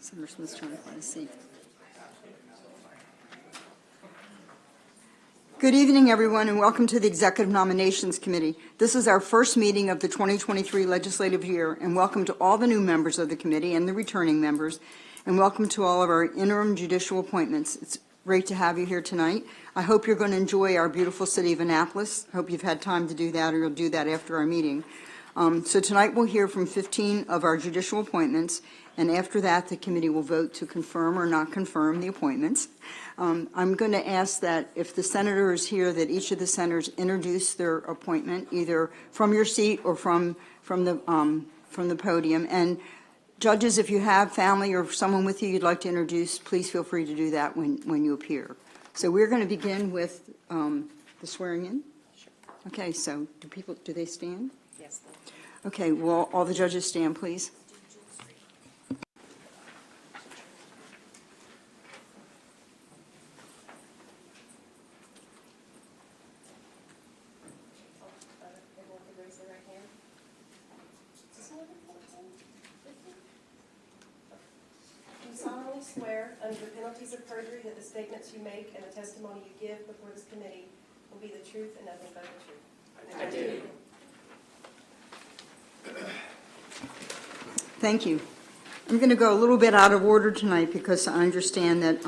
Senator Smith's trying to find a seat. Good evening, everyone, and welcome to the Executive Nominations Committee. This is our first meeting of the 2023 legislative year, and welcome to all the new members of the committee and the returning members, and welcome to all of our interim judicial appointments. It's great to have you here tonight. I hope you're going to enjoy our beautiful city of Annapolis. I hope you've had time to do that, or you'll do that after our meeting. So tonight we'll hear from 15 of our judicial appointments, and after that the committee will vote to confirm or not confirm the appointments. I'm going to ask that if the senator is here, that each of the senators introduce their appointment, either from your seat or from the podium. And judges, if you have family or someone with you you'd like to introduce, please feel free to do that when you appear. So we're going to begin with the swearing in. Sure. Okay, so do they stand? Yes. Okay, well, all the judges stand, please. Do you solemnly swear, under the penalties of perjury, that the statements you make and the testimony you give before this committee will be the truth and nothing but the truth? I do. Thank you. I'm going to go a little bit out of order tonight because I understand that,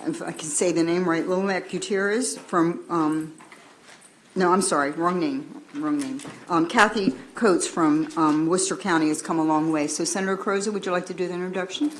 if I can say the name right, Lomac Gutierrez from, no, I'm sorry, wrong name. Kathy Coates from Worcester County has come a long way. So Senator Croza, would you like to do the introduction?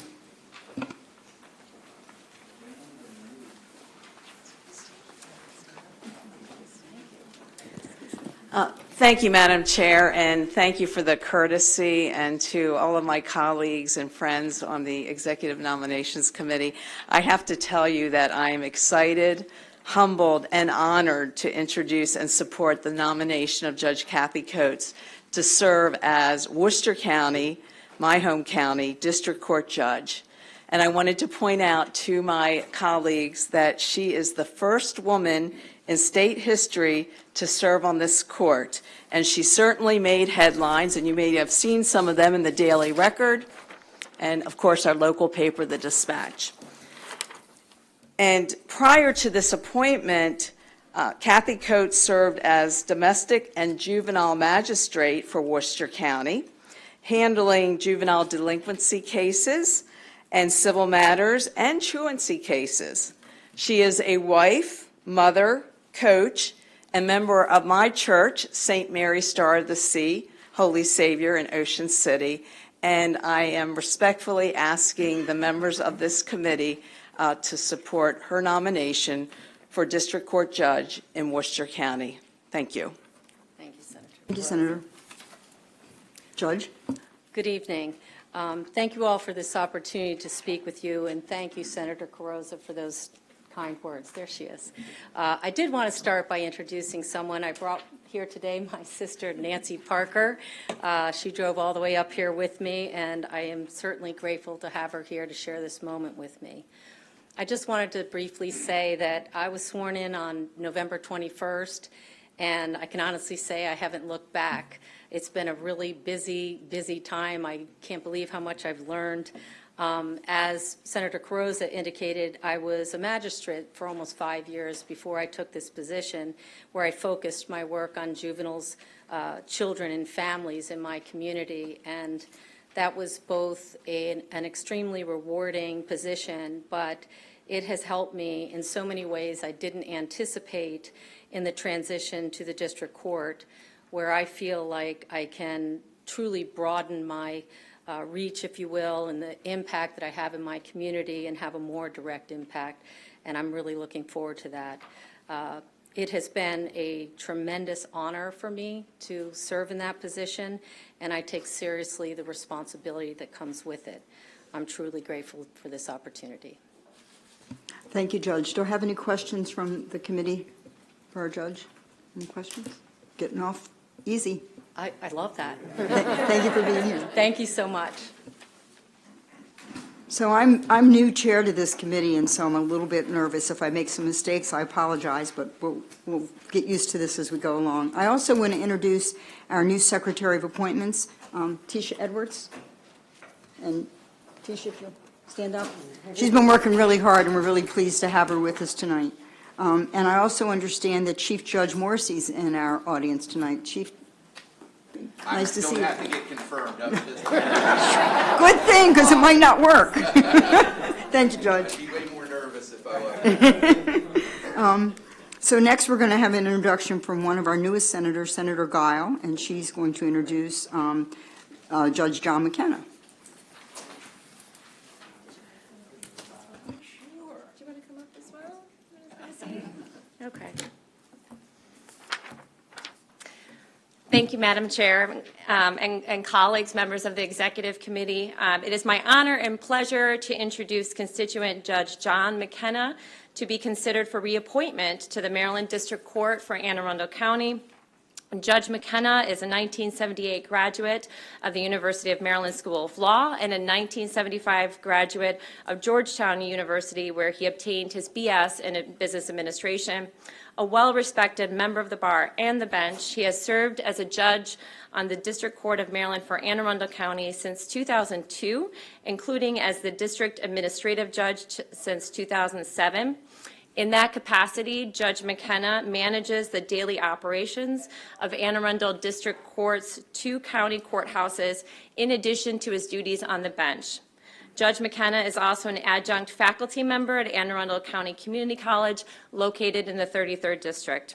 Thank you, Madam Chair, and thank you for the courtesy, and to all of my colleagues and friends on the Executive Nominations Committee. I have to tell you that I am excited, humbled, and honored to introduce and support the nomination of Judge Kathy Coates to serve as Worcester County, my home county, District Court Judge. And I wanted to point out to my colleagues that she is the first woman in state history to serve on this court. And she certainly made headlines, and you may have seen some of them in the Daily Record, and of course our local paper, The Dispatch. And prior to this appointment, Kathy Coates served as domestic and juvenile magistrate for Worcester County, handling juvenile delinquency cases and civil matters and truancy cases. She is a wife, mother, coach, and member of my church, St. Mary Star of the Sea, Holy Savior in Ocean City, and I am respectfully asking the members of this committee to support her nomination for District Court Judge in Worcester County. Thank you. Thank you, Senator. Thank you, Senator. Judge? Good evening. Thank you all for this opportunity to speak with you, and thank you, Senator Carrozza, for those kind words. There she is. I did want to start by introducing someone I brought here today, my sister, Nancy Parker. She drove all the way up here with me, and I am certainly grateful to have her here to share this moment with me. I just wanted to briefly say that I was sworn in on November 21st, and I can honestly say I haven't looked back. It's been a really busy time. I can't believe how much I've learned. As Senator Carrozza indicated, I was a magistrate for almost 5 years before I took this position, where I focused my work on juveniles, children, and families in my community. And that was both an extremely rewarding position, but it has helped me in so many ways I didn't anticipate in the transition to the district court, where I feel like I can truly broaden my reach, if you will, and the impact that I have in my community and have a more direct impact, and I'm really looking forward to that. It has been a tremendous honor for me to serve in that position, and I take seriously the responsibility that comes with it. I'm truly grateful for this opportunity. Thank you, Judge. Do I have any questions from the committee for our judge? Any questions? Getting off easy. I love that. Thank you for being here. Thank you so much. So I'm new chair to this committee, and so I'm a little bit nervous. If I make some mistakes, I apologize, but we'll get used to this as we go along. I also want to introduce our new Secretary of Appointments, Tisha Edwards. And Tisha, if you'll stand up. She's been working really hard, and we're really pleased to have her with us tonight. And I also understand that Chief Judge Morrissey's in our audience tonight. Chief, nice to see you. I don't have to get confirmed. Good thing, because it might not work. Thank you, Judge. I'd be way more nervous if I was. So next, we're going to have an introduction from one of our newest senators, Senator Guile, and she's going to introduce Judge John McKenna. Do you want to come up as well? Okay. Thank you, Madam Chair, and colleagues, members of the Executive Committee. It is my honor and pleasure to introduce constituent Judge John McKenna to be considered for reappointment to the Maryland District Court for Anne Arundel County. Judge McKenna is a 1978 graduate of the University of Maryland School of Law and a 1975 graduate of Georgetown University, where he obtained his BS in Business Administration. A well-respected member of the bar and the bench, he has served as a judge on the District Court of Maryland for Anne Arundel County since 2002, including as the District Administrative Judge since 2007. In that capacity, Judge McKenna manages the daily operations of Anne Arundel District Court's 2 county courthouses, in addition to his duties on the bench. Judge McKenna is also an adjunct faculty member at Anne Arundel County Community College, located in the 33rd District.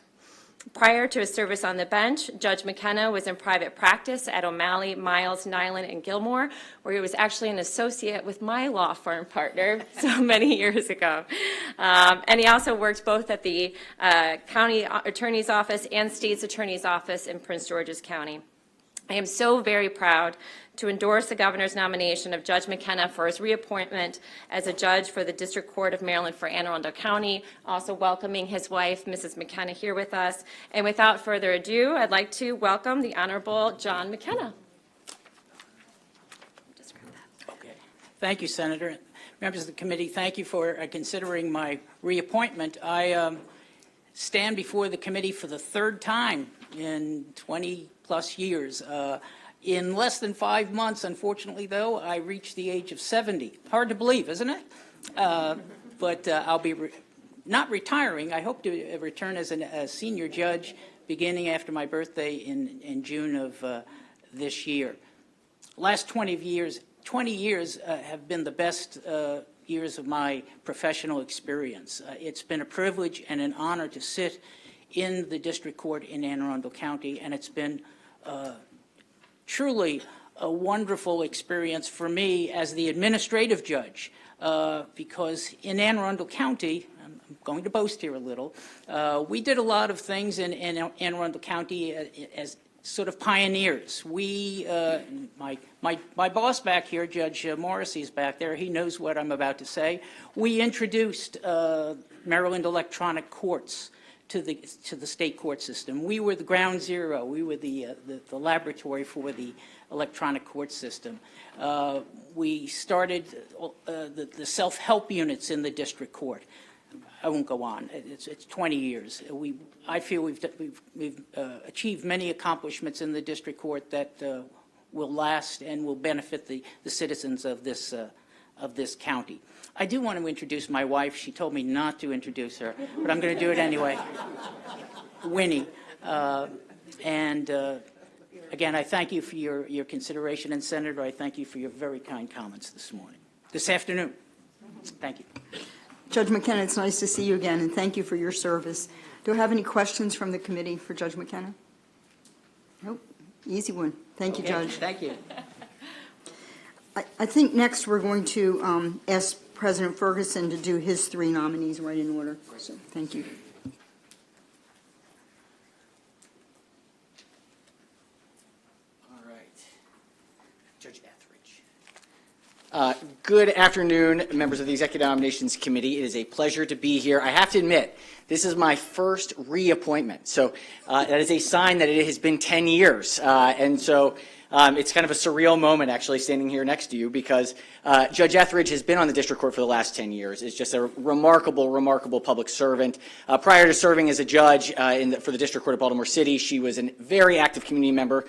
Prior to his service on the bench, Judge McKenna was in private practice at O'Malley, Miles, Nyland, and Gilmore, where he was actually an associate with my law firm partner so many years ago. And he also worked both at the County Attorney's Office and State's Attorney's Office in Prince George's County. I am so very proud to endorse the governor's nomination of Judge McKenna for his reappointment as a judge for the District Court of Maryland for Anne Arundel County, also welcoming his wife, Mrs. McKenna, here with us. And without further ado, I'd like to welcome the Honorable John McKenna. Okay. Thank you, Senator. Members of the committee, thank you for considering my reappointment. I stand before the committee for the 3rd time in 20-plus years. In less than 5 months, unfortunately, though, I reached the age of 70. Hard to believe, isn't it? But I'll be not retiring. I hope to return as a senior judge beginning after my birthday in June of this year. Last 20 years have been the best years of my professional experience. It's been a privilege and an honor to sit in the district court in Anne Arundel County, and it's been truly a wonderful experience for me as the administrative judge, because in Anne Arundel County, I'm going to boast here a little, we did a lot of things in Anne Arundel County as sort of pioneers. We, my boss back here, Judge Morrissey's back there, he knows what I'm about to say. We introduced Maryland electronic courts to the state court system. We were the ground zero. We were the laboratory for the electronic court system. We started the self-help units in the district court. I won't go on. It's 20 years. I feel we've achieved many accomplishments in the district court that will last and will benefit the citizens of this county. I do want to introduce my wife. She told me not to introduce her, but I'm going to do it anyway. Winnie. Again, I thank you for your consideration, and Senator, I thank you for your very kind comments this afternoon. Thank you. Judge McKenna, it's nice to see you again, and thank you for your service. Do I have any questions from the committee for Judge McKenna? Nope. Easy one. Thank you, Judge. Thank you. I think next we're going to ask President Ferguson to do his 3 nominees right in order. So, thank you. All right. Judge Etheridge. Good afternoon, members of the Executive Nominations Committee. It is a pleasure to be here. I have to admit, this is my first reappointment. So that is a sign that it has been 10 years. And so It's kind of a surreal moment, actually, standing here next to you, because Judge Etheridge has been on the district court for the last 10 years. Is just a remarkable, remarkable public servant. Prior to serving as a judge for the District Court of Baltimore City, she was a very active community member.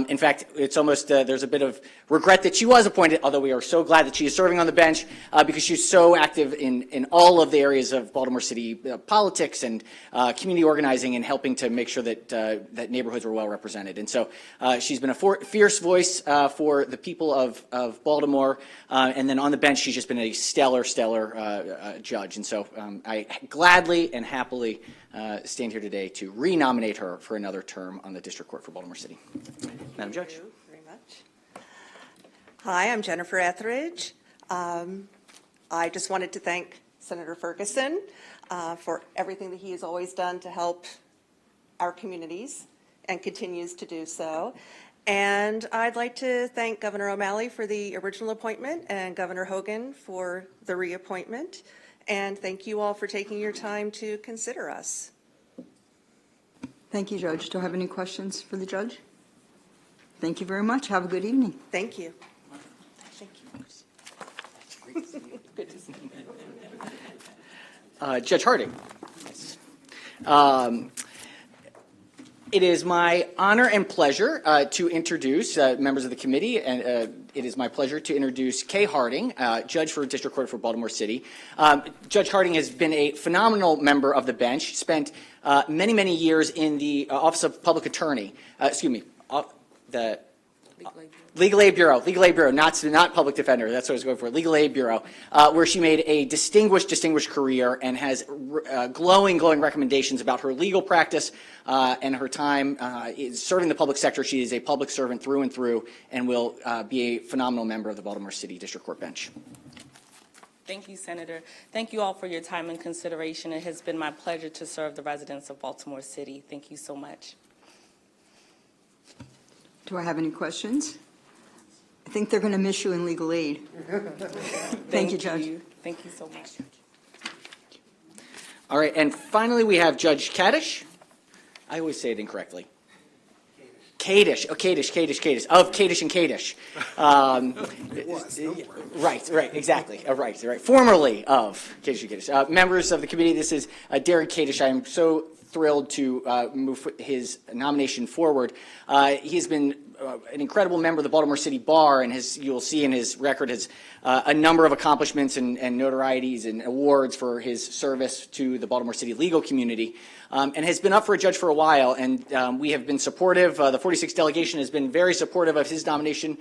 In fact, it's almost, there's a bit of regret that she was appointed, although we are so glad that she is serving on the bench, because she's so active in all of the areas of Baltimore City politics and community organizing, and helping to make sure that that neighborhoods were well represented. And so she's been a fierce voice for the people of Baltimore, and then on the bench she's just been a stellar judge. And so I gladly and happily stand here today to re-nominate her for another term on the District Court for Baltimore City. Madam Judge. Thank you very much. Hi, I'm Jennifer Etheridge. I just wanted to thank Senator Ferguson for everything that he has always done to help our communities and continues to do so. And I'd like to thank Governor O'Malley for the original appointment and Governor Hogan for the reappointment. And thank you all for taking your time to consider us. Thank you, Judge. Do I have any questions for the judge? Thank you very much. Have a good evening. Thank you. Thank you. Good to see you. Judge Harding. It is my honor and pleasure to introduce members of the committee, and it is my pleasure to introduce Kay Harding, Judge for District Court for Baltimore City. Judge Harding has been a phenomenal member of the bench, spent many, many years in the Office of Public Attorney, the Legal Aid Bureau, not Public Defender, that's what I was going for, Legal Aid Bureau, where she made a distinguished career and has glowing recommendations about her legal practice and her time serving the public sector. She is a public servant through and through, and will be a phenomenal member of the Baltimore City District Court bench. Thank you, Senator. Thank you all for your time and consideration. It has been my pleasure to serve the residents of Baltimore City. Thank you so much. Do I have any questions? I think they're going to miss you in legal aid. Thank you, Judge. Thank you so much. All right, and finally we have Judge Kadish. I always say it incorrectly. Kadish, of Kadish and Kadish. Right, exactly. Right. Formerly of Kadish and Kadish. Members of the committee, this is Derek Kadish. I am so thrilled to move his nomination forward. He has been an incredible member of the Baltimore City Bar, and you'll see in his record has a number of accomplishments and notorieties and awards for his service to the Baltimore City legal community, and has been up for a judge for a while, and we have been supportive. The 46th delegation has been very supportive of his nomination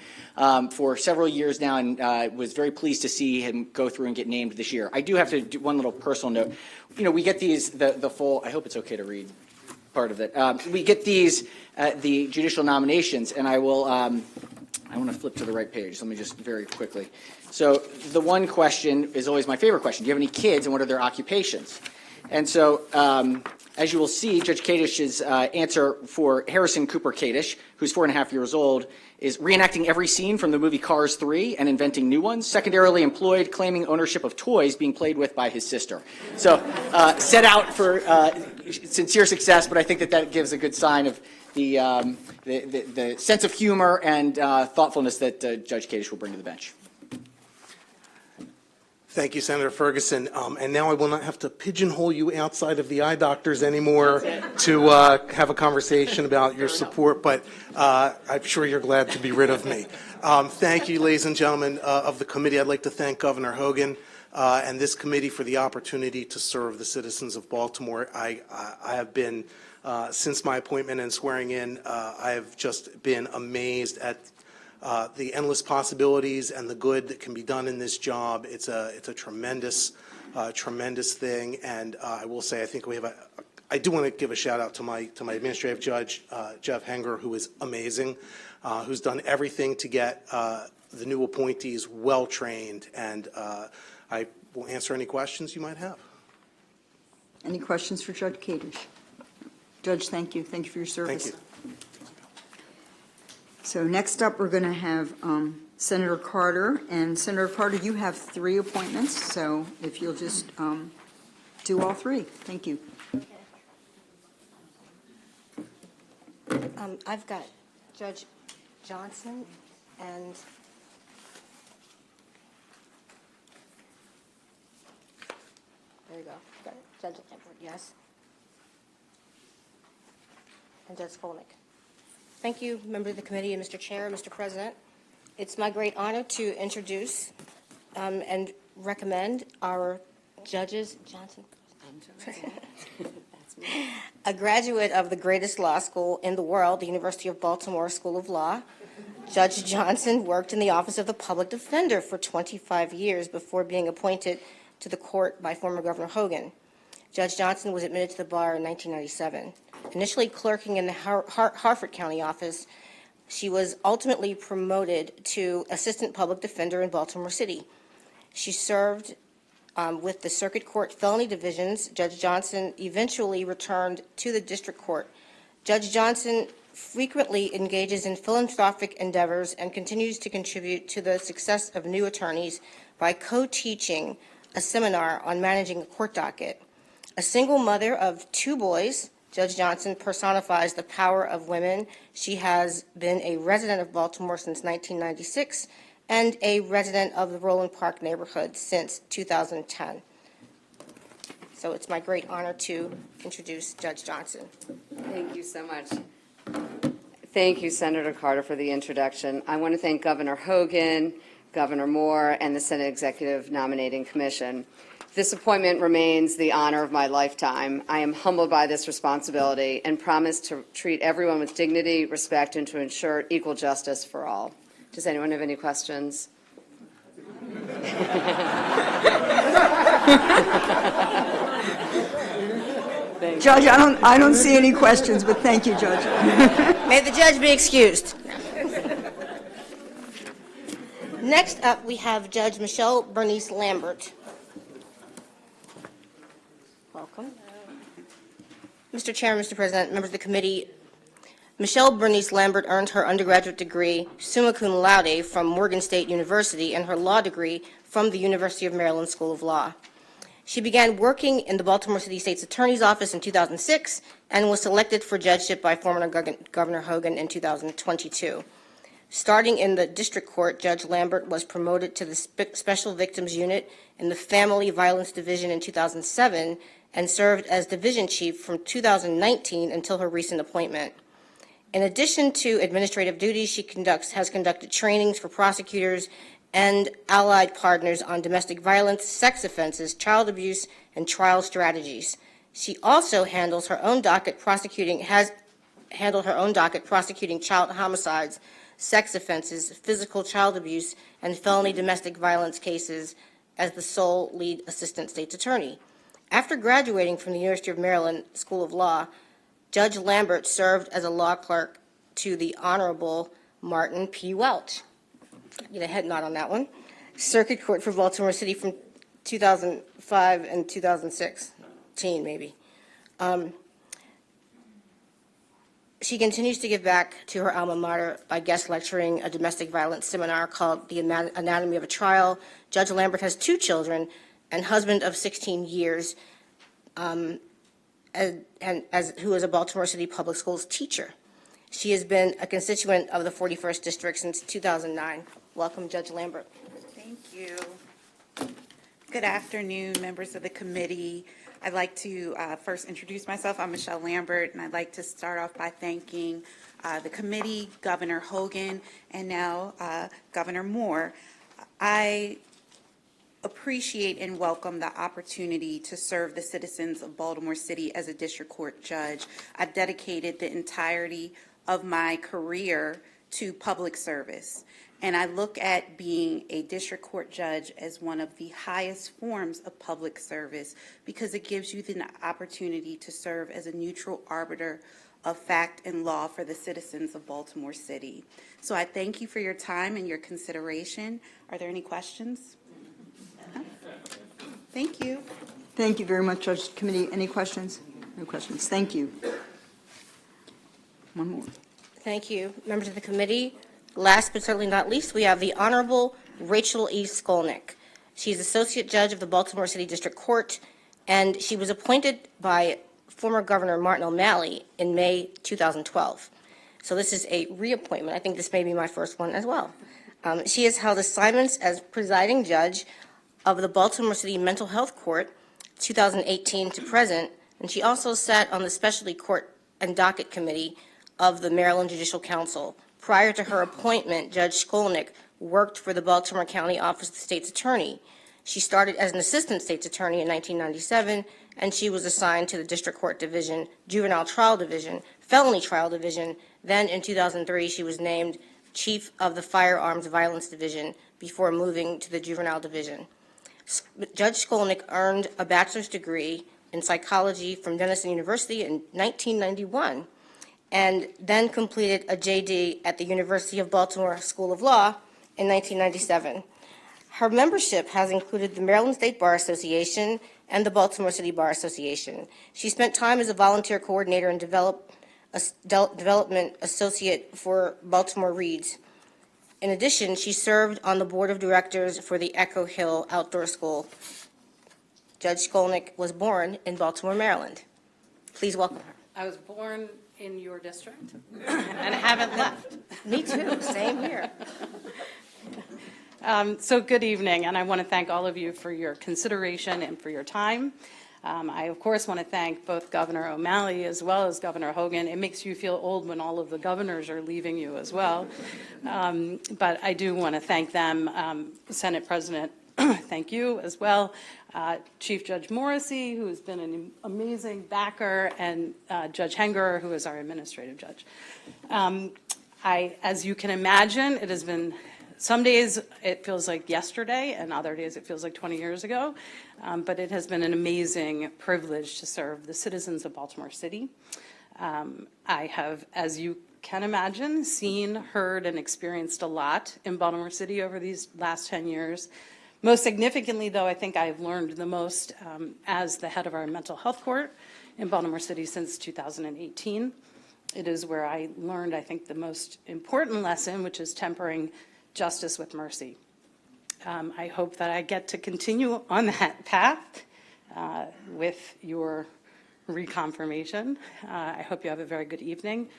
for several years now, and was very pleased to see him go through and get named this year. I do have to do one little personal note. You know, we get these, the full, I hope it's okay to read part of it. We get these, the judicial nominations, and I will, I want to flip to the right page. Let me just very quickly. So the one question is always my favorite question. Do you have any kids, and what are their occupations? And so, as you will see, Judge Kadish's answer for Harrison Cooper Kadish, who's 4.5 years old, is reenacting every scene from the movie Cars 3 and inventing new ones. Secondarily employed, claiming ownership of toys being played with by his sister. So set out for sincere success, but I think that gives a good sign of the sense of humor and thoughtfulness that Judge Kadish will bring to the bench. Thank you, Senator Ferguson. And now I will not have to pigeonhole you outside of the eye doctors anymore to have a conversation about your support, but I'm sure you're glad to be rid of me. Thank you, ladies and gentlemen of the committee. I'd like to thank Governor Hogan and this committee for the opportunity to serve the citizens of Baltimore. I have been, since my appointment and swearing in, I have just been amazed at the endless possibilities and the good that can be done in this job. It's a tremendous thing, and I will say I think we have I do want to give a shout out to my administrative judge, Jeff Henger, who is amazing, who's done everything to get the new appointees well trained, and I will answer any questions you might have. Any questions for Judge Kadish? Judge, thank you. Thank you for your service. Thank you. So next up, we're going to have Senator Carter. And Senator Carter, you have 3 appointments, so if you'll just do all 3. Thank you. I've got Judge Johnson and there you go. Got it. Judge Lambert, yes. And Judge Skolnick. Thank you, members of the committee, and Mr. Chair, Mr. President. It's my great honor to introduce and recommend our judges, Johnson. A graduate of the greatest law school in the world, the University of Baltimore School of Law, Judge Johnson worked in the Office of the Public Defender for 25 years before being appointed to the court by former Governor Hogan. Judge Johnson was admitted to the bar in 1997. Initially clerking in the Harford County office, she was ultimately promoted to Assistant Public Defender in Baltimore City. She served with the Circuit Court Felony Divisions. Judge Johnson eventually returned to the District Court. Judge Johnson frequently engages in philanthropic endeavors and continues to contribute to the success of new attorneys by co-teaching a seminar on managing a court docket. A single mother of 2 boys, Judge Johnson personifies the power of women. She has been a resident of Baltimore since 1996 and a resident of the Roland Park neighborhood since 2010. So it's my great honor to introduce Judge Johnson. Thank you so much. Thank you, Senator Carter, for the introduction. I want to thank Governor Hogan, Governor Moore, and the Senate Executive Nominating Commission. This appointment remains the honor of my lifetime. I am humbled by this responsibility and promise to treat everyone with dignity, respect, and to ensure equal justice for all. Does anyone have any questions? Judge, I don't see any questions, but thank you, Judge. May the judge be excused. Next up, we have Judge Michelle Bernice Lambert. Welcome. Mr. Chair, Mr. President, members of the committee, Michelle Bernice Lambert earned her undergraduate degree summa cum laude from Morgan State University and her law degree from the University of Maryland School of Law. She began working in the Baltimore City State's Attorney's Office in 2006 and was selected for judgeship by former Governor Hogan in 2022. Starting in the district court, Judge Lambert was promoted to the Special Victims Unit in the Family Violence Division in 2007 and served as division chief from 2019 until her recent appointment. In addition to administrative duties, she has conducted trainings for prosecutors and allied partners on domestic violence, sex offenses, child abuse, and trial strategies. She also has handled her own docket prosecuting child homicides, sex offenses, physical child abuse, and felony domestic violence cases as the sole lead assistant state's attorney. After graduating from the University of Maryland School of Law, Judge Lambert served as a law clerk to the Honorable Martin P. Welch. Get a head nod on that one. Circuit Court for Baltimore City from 2005 and 2016, maybe. She continues to give back to her alma mater by guest lecturing a domestic violence seminar called The Anatomy of a Trial. Judge Lambert has 2 children and husband of 16 years, who is a Baltimore City Public Schools teacher. She has been a constituent of the 41st District since 2009. Welcome, Judge Lambert. Thank you. Good afternoon, members of the committee. I'd like to first introduce myself. I'm Michelle Lambert, and I'd like to start off by thanking the committee, Governor Hogan, and now Governor Moore. I appreciate and welcome the opportunity to serve the citizens of Baltimore City as a district court judge. I've dedicated the entirety of my career to public service, and I look at being a district court judge as one of the highest forms of public service because it gives you the opportunity to serve as a neutral arbiter of fact and law for the citizens of Baltimore City. So I thank you for your time and your consideration. Are there any questions? No? Thank you. Thank you very much, Judge Committee. Any questions? No questions. Thank you. One more. Thank you, members of the committee. Last but certainly not least, we have the Honorable Rachel E. Skolnick. She's Associate Judge of the Baltimore City District Court, and she was appointed by former Governor Martin O'Malley in May 2012. So this is a reappointment. I think this may be my first one as well. She has held assignments as presiding judge of the Baltimore City Mental Health Court, 2018 to present, and she also sat on the Specialty Court and Docket Committee of the Maryland Judicial Council. Prior to her appointment, Judge Skolnick worked for the Baltimore County Office of the State's Attorney. She started as an assistant state's attorney in 1997, and she was assigned to the District Court Division, Juvenile Trial Division, Felony Trial Division. Then in 2003, she was named Chief of the Firearms Violence Division before moving to the Juvenile Division. Judge Skolnick earned a bachelor's degree in psychology from Denison University in 1991, and then completed a JD at the University of Baltimore School of Law in 1997. Her membership has included the Maryland State Bar Association and the Baltimore City Bar Association. She spent time as a volunteer coordinator and development associate for Baltimore Reads. In addition, she served on the board of directors for the Echo Hill Outdoor School. Judge Skolnick was born in Baltimore, Maryland. Please welcome her. I was born in your district and haven't left. Me too, same here. So good evening, and I want to thank all of you for your consideration and for your time. I, of course, want to thank both Governor O'Malley as well as Governor Hogan. It makes you feel old when all of the governors are leaving you as well. But I do want to thank them. Senate President, thank you as well. Chief Judge Morrissey, who has been an amazing backer, and Judge Henger, who is our administrative judge. As you can imagine, it has been, some days it feels like yesterday, and other days it feels like 20 years ago. But it has been an amazing privilege to serve the citizens of Baltimore City. I have, as you can imagine, seen, heard, and experienced a lot in Baltimore City over these last 10 years. Most significantly, though, I think I've learned the most as the head of our mental health court in Baltimore City since 2018. It is where I learned, I think, the most important lesson, which is tempering justice with mercy. I hope that I get to continue on that path with your reconfirmation. I hope you have a very good evening,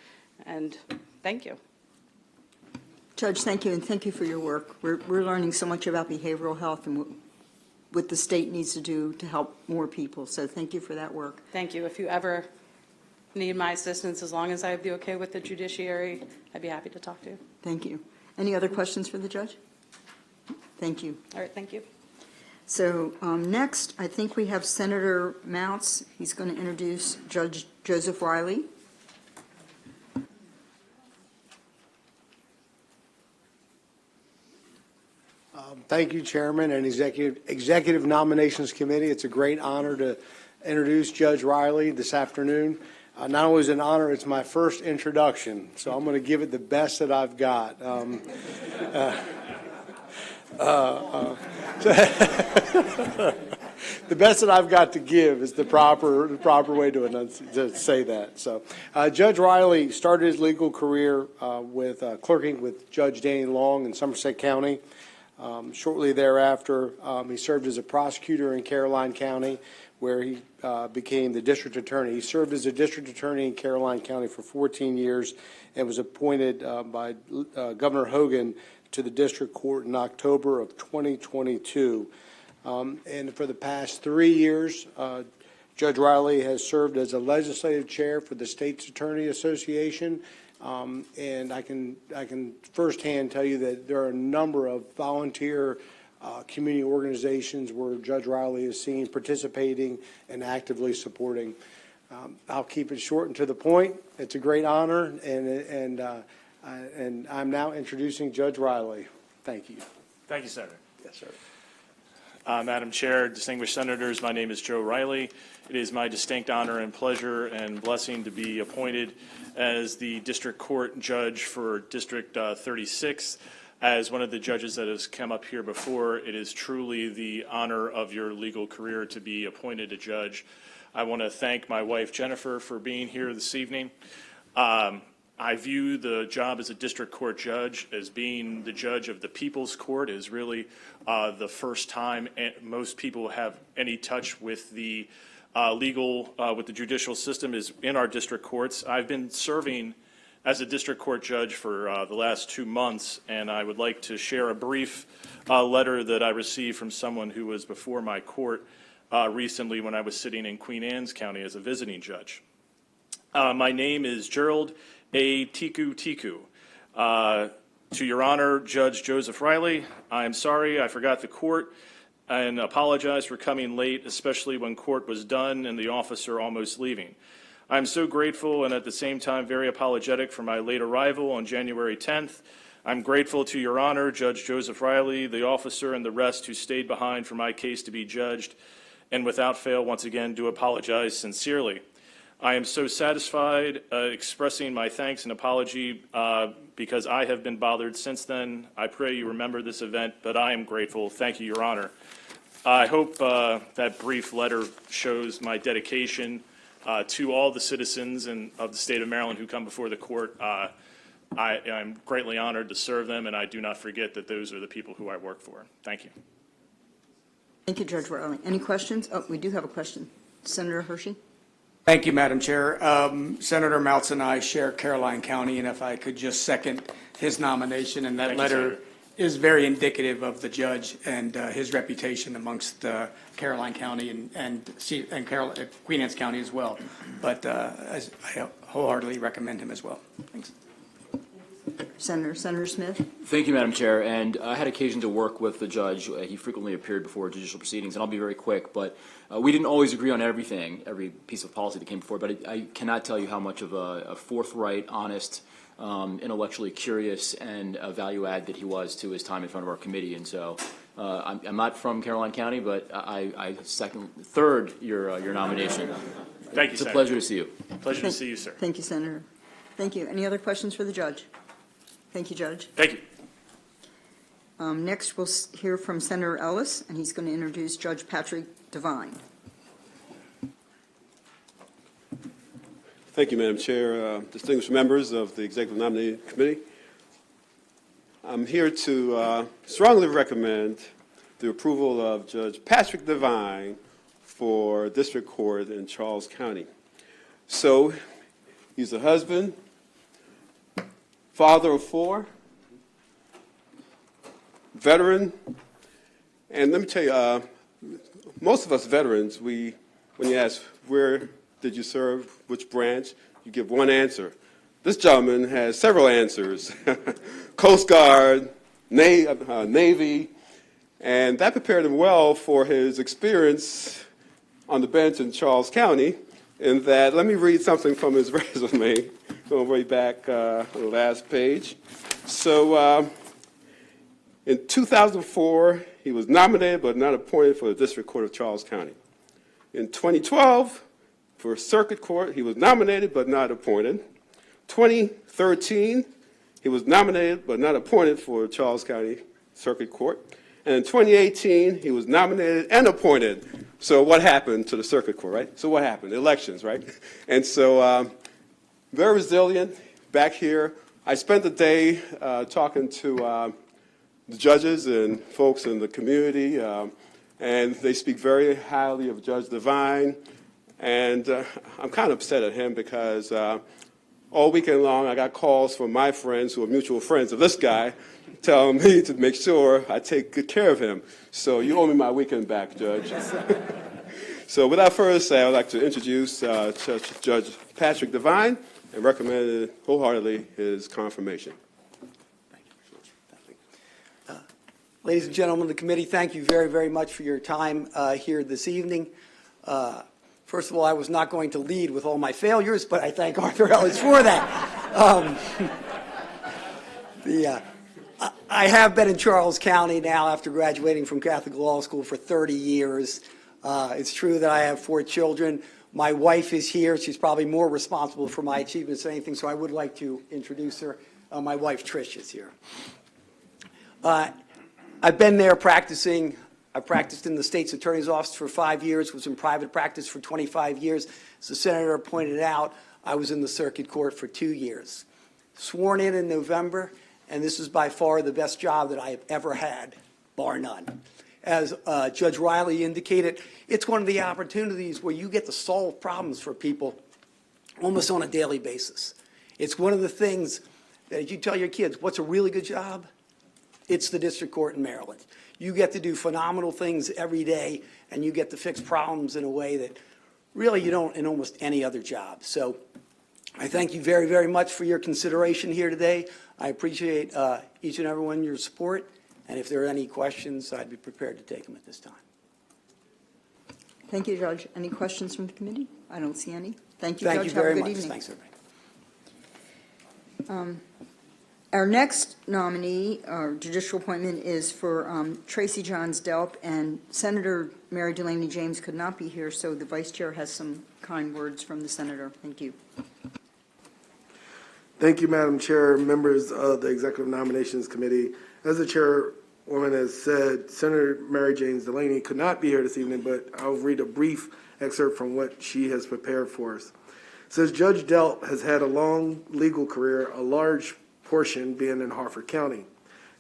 and thank you. Judge, thank you, and thank you for your work. We're learning so much about behavioral health and what the state needs to do to help more people, so thank you for that work. Thank you. If you ever need my assistance, as long as I be okay with the judiciary, I'd be happy to talk to you. Thank you. Any other questions for the judge? Thank you. All right, thank you. So next, I think we have Senator Mounts. He's going to introduce Judge Joseph Riley. Thank you, Chairman and Executive Nominations Committee. It's a great honor to introduce Judge Riley this afternoon. Not only is it an honor, it's my first introduction, so I'm going to give it the best that I've got. The best that I've got to give is the proper way to say that. So, Judge Riley started his legal career with clerking with Judge Danny Long in Somerset County. Shortly thereafter, he served as a prosecutor in Caroline County, where he became the district attorney. He served as a district attorney in Caroline County for 14 years and was appointed by Governor Hogan to the district court in October of 2022. And for the past 3 years, Judge Riley has served as a legislative chair for the State's Attorney Association. And I can firsthand tell you that there are a number of volunteer community organizations where Judge Riley is seen participating and actively supporting. I'll keep it short and to the point. It's a great honor, and I'm now introducing Judge Riley. Thank you. Thank you, Senator. Yes, sir. Madam Chair, distinguished senators, my name is Joe Riley. It is my distinct honor and pleasure and blessing to be appointed as the District Court Judge for District 36. As one of the judges that has come up here before, it is truly the honor of your legal career to be appointed a judge. I want to thank my wife, Jennifer, for being here this evening. I view the job as a district court judge as being the judge of the people's court is really the first time most people have any touch with the with the judicial system is in our district courts. I've been serving as a district court judge for the last 2 months, and I would like to share a brief letter that I received from someone who was before my court recently when I was sitting in Queen Anne's County as a visiting judge. My name is Gerald A. Tiku Tiku. To Your Honor, Judge Joseph Riley, I am sorry I forgot the court and apologize for coming late, especially when court was done and the officer almost leaving. I am so grateful and at the same time very apologetic for my late arrival on January 10th. I'm grateful to Your Honor, Judge Joseph Riley, the officer, and the rest who stayed behind for my case to be judged, and without fail, once again, do apologize sincerely. I am so satisfied expressing my thanks and apology because I have been bothered since then. I pray you remember this event, but I am grateful. Thank you, Your Honor. I hope that brief letter shows my dedication to all the citizens of the state of Maryland who come before the court. I am greatly honored to serve them, and I do not forget that those are the people who I work for. Thank you. Thank you, Judge Riley. Any questions? Oh, we do have a question. Senator Hershey? Thank you, Madam Chair. Senator Meltz and I share Caroline County, and if I could just second his nomination, and that letter is very indicative of the judge and his reputation amongst Caroline County and Queen Anne's County as well. But I wholeheartedly recommend him as well. Thanks. Senator Smith? Thank you, Madam Chair. And I had occasion to work with the judge. He frequently appeared before judicial proceedings, and I'll be very quick. But we didn't always agree on everything, every piece of policy that came before. But I cannot tell you how much of a forthright, honest, intellectually curious, and a value add that he was to his time in front of our committee. And so I'm not from Caroline County, but I third your nomination. Thank you, It's a Senator. pleasure to see you. Pleasure to see you, sir. Thank you, Senator. Thank you. Any other questions for the judge? Thank you, Judge. Thank you. Next, we'll hear from Senator Ellis, and he's going to introduce Judge Patrick Devine. Thank you, Madam Chair. Distinguished members of the Executive Nominating Committee, I'm here to strongly recommend the approval of Judge Patrick Devine for District Court in Charles County. So, he's a husband, father of 4, veteran, and let me tell you, most of us veterans, when you ask where did you serve, which branch, you give one answer. This gentleman has several answers: Coast Guard, Navy, and that prepared him well for his experience on the bench in Charles County. In that, let me read something from his resume. Going way back on the last page. So in 2004, he was nominated but not appointed for the District Court of Charles County. In 2012, for Circuit Court, he was nominated but not appointed. 2013, he was nominated but not appointed for Charles County Circuit Court. And in 2018, he was nominated and appointed. So what happened to the Circuit Court, right? So what happened? Elections, right? And so very resilient back here. I spent the day talking to the judges and folks in the community, and they speak very highly of Judge Devine. And I'm kind of upset at him because all weekend long I got calls from my friends who are mutual friends of this guy telling me to make sure I take good care of him. So you owe me my weekend back, Judge. So without further ado, I'd like to introduce Judge Patrick Devine and recommend wholeheartedly his confirmation. Ladies and gentlemen of the committee, thank you very, very much for your time here this evening. First of all, I was not going to lead with all my failures, but I thank Arthur Ellis for that. I have been in Charles County now after graduating from Catholic Law School for 30 years. It's true that I have 4 children. My wife is here. She's probably more responsible for my achievements than anything, so I would like to introduce her. My wife, Trish, is here. I've been there practicing. I practiced in the state's attorney's office for 5 years, was in private practice for 25 years. As the senator pointed out, I was in the circuit court for 2 years. Sworn in November, and this is by far the best job that I have ever had, bar none. As Judge Riley indicated, it's one of the opportunities where you get to solve problems for people almost on a daily basis. It's one of the things that you tell your kids, what's a really good job? It's the district court in Maryland. You get to do phenomenal things every day, and you get to fix problems in a way that really you don't in almost any other job. So I thank you very, very much for your consideration here today. I appreciate each and every one of your support, and if there are any questions, I'd be prepared to take them at this time. Thank you, Judge. Any questions from the committee? I don't see any. Thank you, Thank Judge. you very Have a much. good evening. Thanks, everybody. Our next nominee, our judicial appointment, is for Tracy Johns Delp, and Senator Mary Delaney James could not be here, so the Vice Chair has some kind words from the Senator. Thank you. Thank you, Madam Chair, members of the Executive Nominations Committee. As the Chairwoman has said, Senator Mary James Delaney could not be here this evening, but I'll read a brief excerpt from what she has prepared for us. It says, Judge Delp has had a long legal career, a large portion being in Harford County.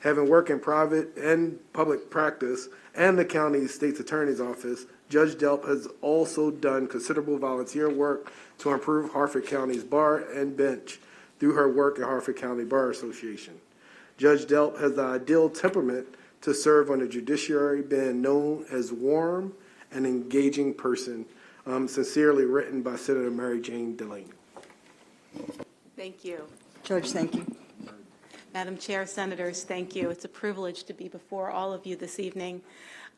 Having worked in private and public practice and the county's state's attorney's office, Judge Delp has also done considerable volunteer work to improve Harford County's bar and bench through her work at Harford County Bar Association. Judge Delp has the ideal temperament to serve on the judiciary, being known as warm and engaging person, sincerely written by Senator Mary Jane Delaney. Thank you. Judge, thank you. Madam Chair, Senators, thank you. It's a privilege to be before all of you this evening.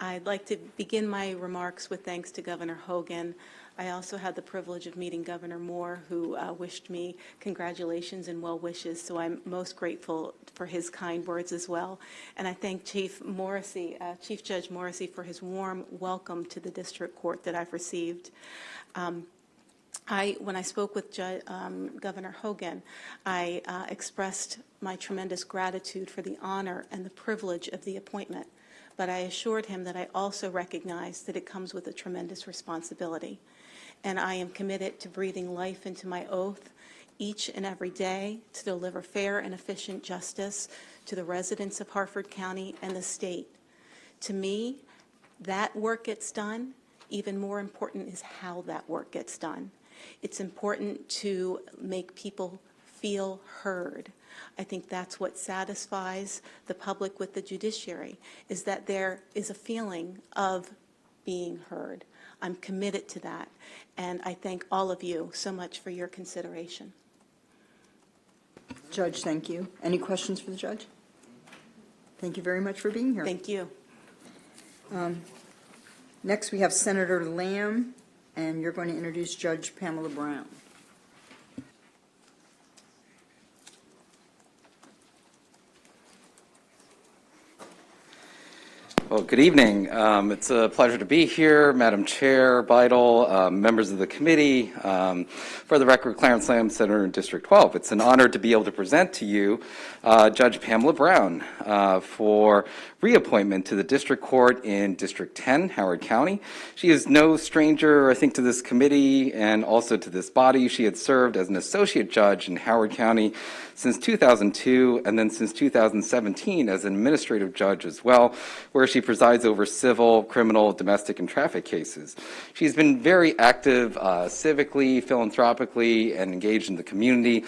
I'd like to begin my remarks with thanks to Governor Hogan. I also had the privilege of meeting Governor Moore, who wished me congratulations and well wishes, so I'm most grateful for his kind words as well. And I thank Chief Judge Morrissey, for his warm welcome to the district court that I've received. When I spoke with Governor Hogan, I expressed my tremendous gratitude for the honor and the privilege of the appointment, but I assured him that I also recognize that it comes with a tremendous responsibility. And I am committed to breathing life into my oath each and every day to deliver fair and efficient justice to the residents of Harford County and the state. To me, that work gets done. Even more important is how that work gets done. It's important to make people feel heard. I think that's what satisfies the public with the judiciary, is that there is a feeling of being heard. I'm committed to that, and I thank all of you so much for your consideration. Judge, thank you. Any questions for the judge? Thank you very much for being here. Thank you. Next, we have Senator Lamb, and you're going to introduce Judge Pamela Brown. Well, good evening. It's a pleasure to be here, Madam Chair, Beidel, members of the committee. For the record, Clarence Lamb, Senator in District 12. It's an honor to be able to present to you Judge Pamela Brown for reappointment to the District Court in District 10, Howard County. She is no stranger, I think, to this committee and also to this body. She had served as an associate judge in Howard County since 2002, and then since 2017 as an administrative judge as well, where she presides over civil, criminal, domestic, and traffic cases. She's been very active civically, philanthropically, and engaged in the community.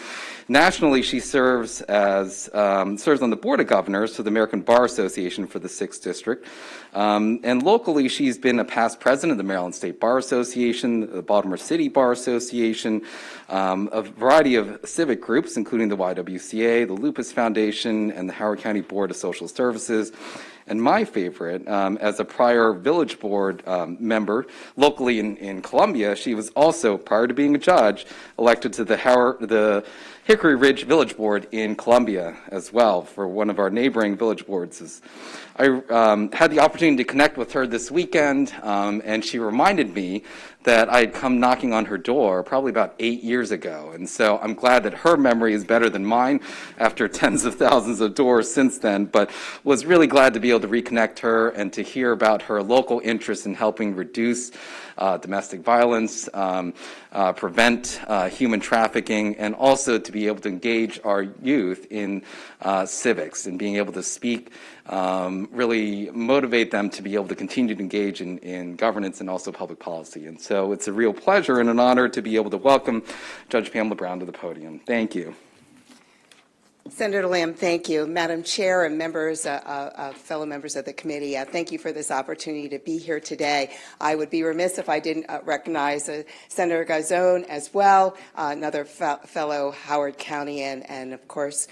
Nationally, she serves on the Board of Governors for the American Bar Association for the 6th District. And locally, she's been a past president of the Maryland State Bar Association, the Baltimore City Bar Association, a variety of civic groups, including the YWCA, the Lupus Foundation, and the Howard County Board of Social Services. And my favorite, as a prior village board member locally in Columbia, she was also, prior to being a judge, elected to the Hickory Ridge Village Board in Columbia as well for one of our neighboring village boards. I had the opportunity to connect with her this weekend, and she reminded me that I had come knocking on her door probably about 8 years ago. And so I'm glad that her memory is better than mine after tens of thousands of doors since then, but was really glad to be able to reconnect her and to hear about her local interest in helping reduce domestic violence, prevent human trafficking, and also to be able to engage our youth in civics and being able to speak, really motivate them to be able to continue to engage in governance and also public policy. And so it's a real pleasure and an honor to be able to welcome Judge Pamela Brown to the podium. Thank you. Senator Lamb, thank you. Madam Chair and members, fellow members of the committee, thank you for this opportunity to be here today. I would be remiss if I didn't recognize Senator Garzone as well, another fellow Howard County, and of course,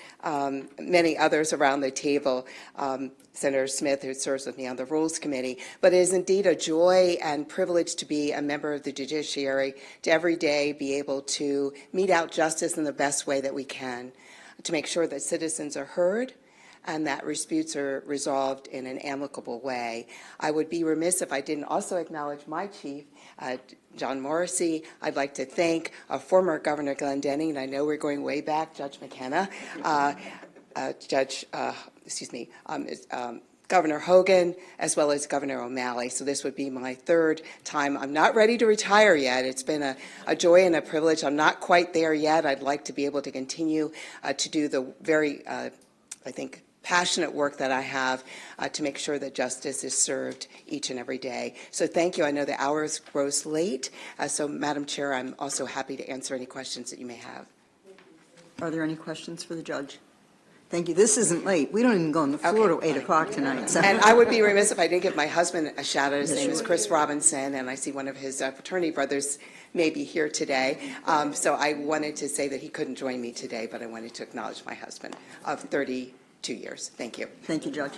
many others around the table. Senator Smith, who serves with me on the Rules Committee. But it is indeed a joy and privilege to be a member of the judiciary, to every day be able to mete out justice in the best way that we can, to make sure that citizens are heard and that disputes are resolved in an amicable way. I would be remiss if I didn't also acknowledge my chief, John Morrissey. I'd like to thank former Governor Glendenning, and I know we're going way back, Judge McKenna, Governor Hogan, as well as Governor O'Malley. So this would be my third time. I'm not ready to retire yet. It's been a joy and a privilege. I'm not quite there yet. I'd like to be able to continue to do the very, I think, passionate work that I have to make sure that justice is served each and every day. So thank you. I know the hour grows late. So Madam Chair, I'm also happy to answer any questions that you may have. Are there any questions for the judge? Thank you. This isn't late. We don't even go on the floor till 8 o'clock tonight. So. And I would be remiss if I didn't give my husband a shout out. His name is Chris Robinson, and I see one of his fraternity brothers may be here today. So I wanted to say that he couldn't join me today, but I wanted to acknowledge my husband of 32 years. Thank you. Thank you, Judge.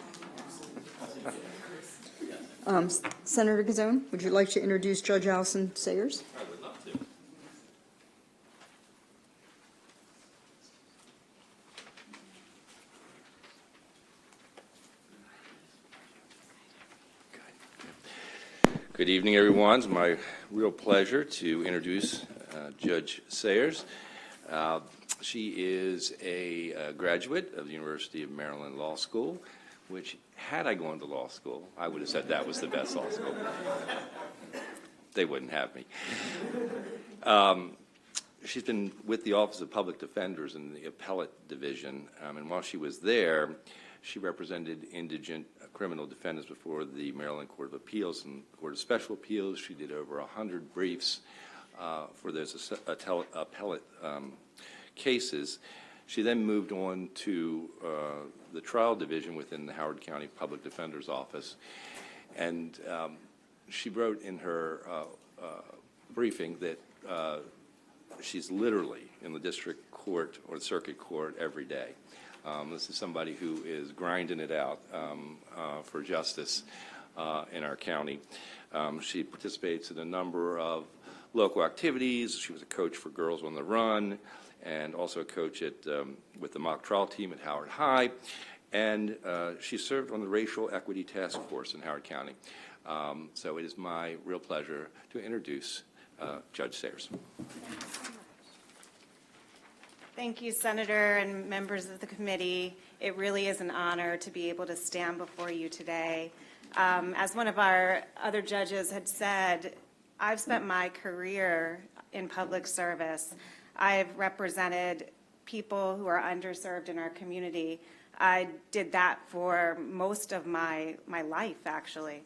Senator Garzone, would you like to introduce Judge Allison Sayers? I would love to. Good evening, everyone. It's my real pleasure to introduce Judge Sayers. She is a graduate of the University of Maryland Law School, which, had I gone to law school, I would have said that was the best law school. They wouldn't have me. She's been with the Office of Public Defenders in the Appellate Division, and while she was there, she represented indigent criminal defendants before the Maryland Court of Appeals and Court of Special Appeals. She did over 100 briefs for those appellate cases. She then moved on to the trial division within the Howard County Public Defender's Office, and she wrote in her briefing that she's literally in the district court or the circuit court every day. This is somebody who is grinding it out for justice in our county. She participates in a number of local activities. She was a coach for Girls on the Run and also a coach at, with the mock trial team at Howard High. And she served on the Racial Equity Task Force in Howard County. So it is my real pleasure to introduce Judge Sayers. Thank you, Senator and members of the committee. It really is an honor to be able to stand before you today. As one of our other judges had said, I've spent my career in public service. I've represented people who are underserved in our community. I did that for most of my life, actually.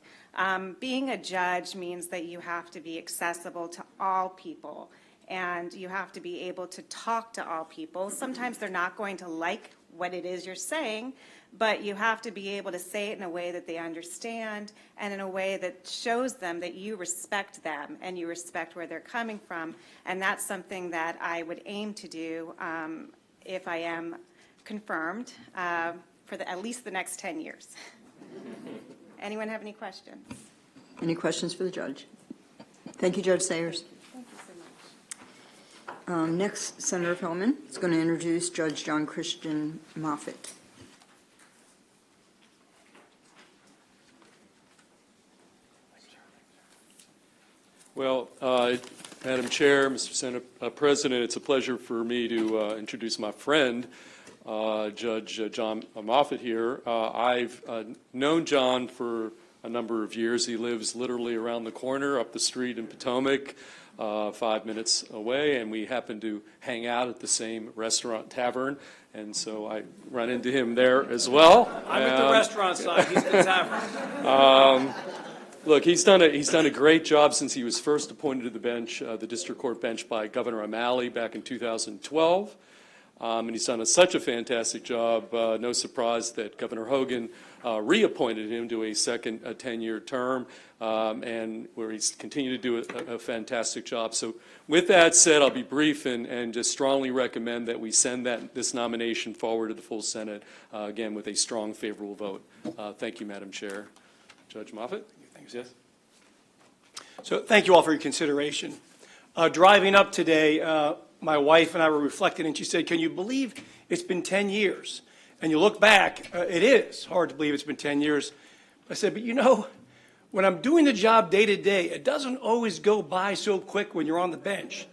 Being a judge means that you have to be accessible to all people, and you have to be able to talk to all people. Sometimes they're not going to like what it is you're saying, but you have to be able to say it in a way that they understand and in a way that shows them that you respect them and you respect where they're coming from. And that's something that I would aim to do if I am confirmed for at least the next 10 years. Anyone have any questions? Any questions for the judge? Thank you, Judge Sayers. Thank you so much. Next, Senator Feldman is going to introduce Judge John Christian Moffitt. Well, Madam Chair, Mr. Senate President, it's a pleasure for me to introduce my friend, Judge John Moffitt here. I've known John for a number of years. He lives literally around the corner up the street in Potomac. 5 minutes away, and we happen to hang out at the same restaurant tavern, and so I run into him there as well. I'm at the restaurant side. He's the tavern. Look, he's done a great job since he was first appointed to the bench, the district court bench, by Governor O'Malley back in 2012. And he's done such a fantastic job. No surprise that Governor Hogan reappointed him to a second 10-year term, and where he's continued to do a fantastic job. So with that said, I'll be brief and just strongly recommend that we send this nomination forward to the full Senate, again, with a strong favorable vote. Thank you, Madam Chair. Judge Moffitt? Thanks, yes. So thank you all for your consideration. Driving up today, my wife and I were reflecting, and she said, "Can you believe it's been 10 years?" And you look back, it is hard to believe it's been 10 years. I said, but you know, when I'm doing the job day to day, it doesn't always go by so quick when you're on the bench.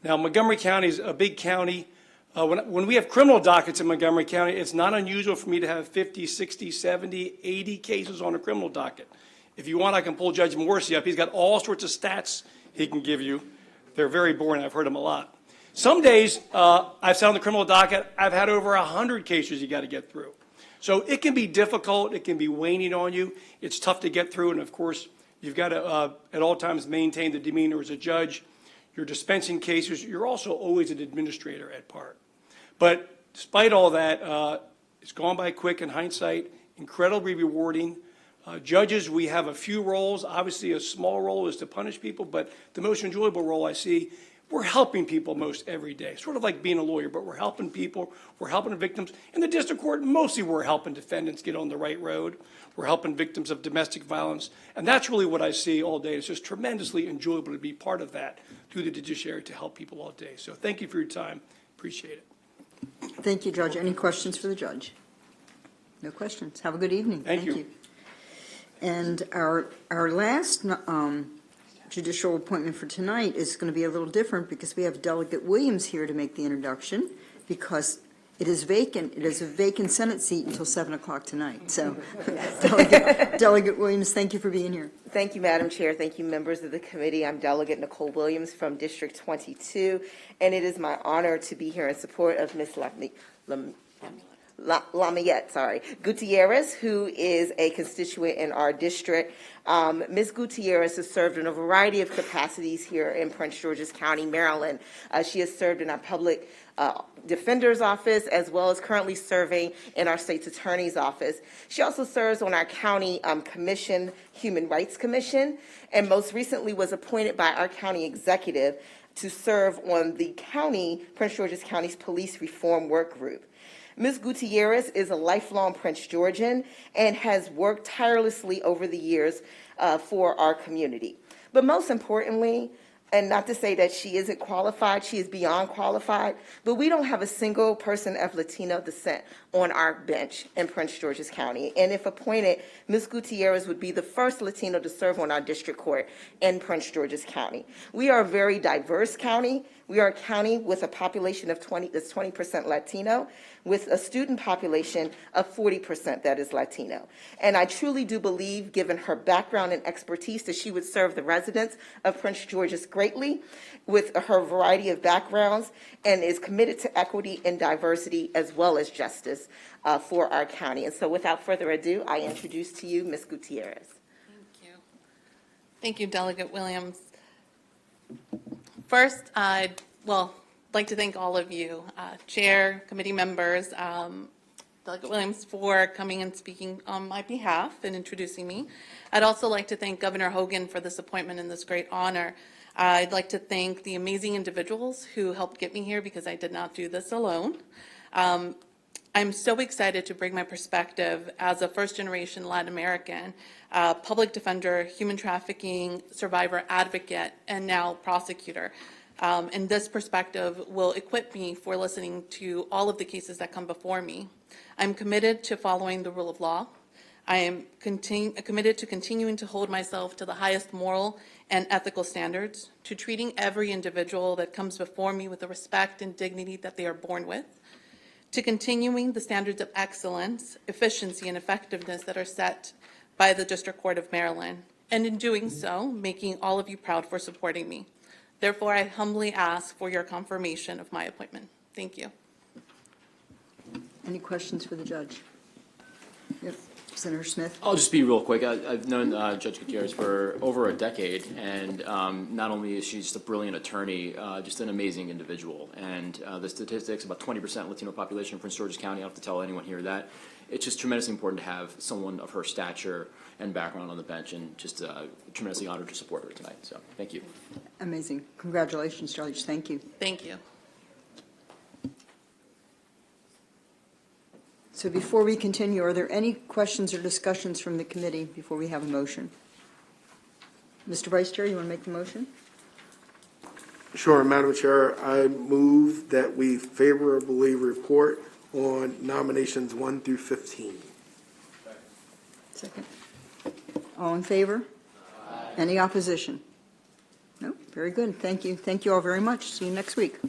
Now, Montgomery County is a big county. When we have criminal dockets in Montgomery County, it's not unusual for me to have 50, 60, 70, 80 cases on a criminal docket. If you want, I can pull Judge Morrissey up. He's got all sorts of stats he can give you. They're very boring. I've heard them a lot. Some days, I've sat on the criminal docket, I've had over 100 cases you got to get through. So it can be difficult. It can be waning on you. It's tough to get through. And, of course, you've got to, at all times, maintain the demeanor as a judge. You're dispensing cases. You're also always an administrator at part. But despite all that, it's gone by quick in hindsight, incredibly rewarding. Judges, we have a few roles. Obviously, a small role is to punish people, but the most enjoyable role I see, we're helping people most every day. Sort of like being a lawyer, but we're helping people. We're helping victims. In the district court, mostly we're helping defendants get on the right road. We're helping victims of domestic violence. And that's really what I see all day. It's just tremendously enjoyable to be part of that through the judiciary to help people all day. So thank you for your time. Appreciate it. Thank you, Judge. Any questions for the judge? No questions. Have a good evening. Thank you. And our last judicial appointment for tonight is going to be a little different because we have Delegate Williams here to make the introduction because it is vacant. It is a vacant Senate seat until 7 o'clock tonight. So, Delegate Williams, thank you for being here. Thank you, Madam Chair. Thank you, members of the committee. I'm Delegate Nicole Williams from District 22, and it is my honor to be here in support of Ms. Lamiette Gutierrez, who is a constituent in our district. Ms. Gutierrez has served in a variety of capacities here in Prince George's County, Maryland. She has served in our public defender's office as well as currently serving in our state's attorney's office. She also serves on our county commission, Human Rights Commission, and most recently was appointed by our county executive to serve on the Prince George's County's Police Reform Work Group. Ms. Gutierrez is a lifelong Prince Georgian and has worked tirelessly over the years for our community. But most importantly, and not to say that she isn't qualified, she is beyond qualified, but we don't have a single person of Latino descent on our bench in Prince George's County. And if appointed, Ms. Gutierrez would be the first Latino to serve on our district court in Prince George's County. We are a very diverse county. We are a county with a population of 20% Latino, with a student population of 40% that is Latino. And I truly do believe, given her background and expertise, that she would serve the residents of Prince George's greatly with her variety of backgrounds and is committed to equity and diversity as well as justice for our county. And so without further ado, I introduce to you Ms. Gutierrez. Thank you. Thank you, Delegate Williams. First, I'd like to thank all of you, Chair, committee members, Delegate Williams, for coming and speaking on my behalf and introducing me. I'd also like to thank Governor Hogan for this appointment and this great honor. I'd like to thank the amazing individuals who helped get me here because I did not do this alone. I'm so excited to bring my perspective as a first-generation Latin American, public defender, human trafficking survivor advocate, and now prosecutor. And this perspective will equip me for listening to all of the cases that come before me. I'm committed to following the rule of law. I am committed to continuing to hold myself to the highest moral and ethical standards, to treating every individual that comes before me with the respect and dignity that they are born with, to continuing the standards of excellence, efficiency, and effectiveness that are set by the District Court of Maryland, and in doing so, making all of you proud for supporting me. Therefore, I humbly ask for your confirmation of my appointment. Thank you. Any questions for the judge? Yes, Senator Smith? I'll just be real quick. I've known Judge Gutierrez for over a decade, and not only is she just a brilliant attorney, just an amazing individual. And the statistics, about 20% Latino population in Prince George's County, I don't have to tell anyone here that. It's just tremendously important to have someone of her stature and background on the bench, and just tremendously honored to support her tonight. So thank you. Amazing. Congratulations, Judge. Thank you. Thank you. So before we continue, are there any questions or discussions from the committee before we have a motion? Mr. Vice Chair, you want to make the motion? Sure, Madam Chair, I move that we favorably report on nominations 1 through 15. Second. All in favor? Any opposition? No? Very good. Thank you. Thank you all very much. See you next week.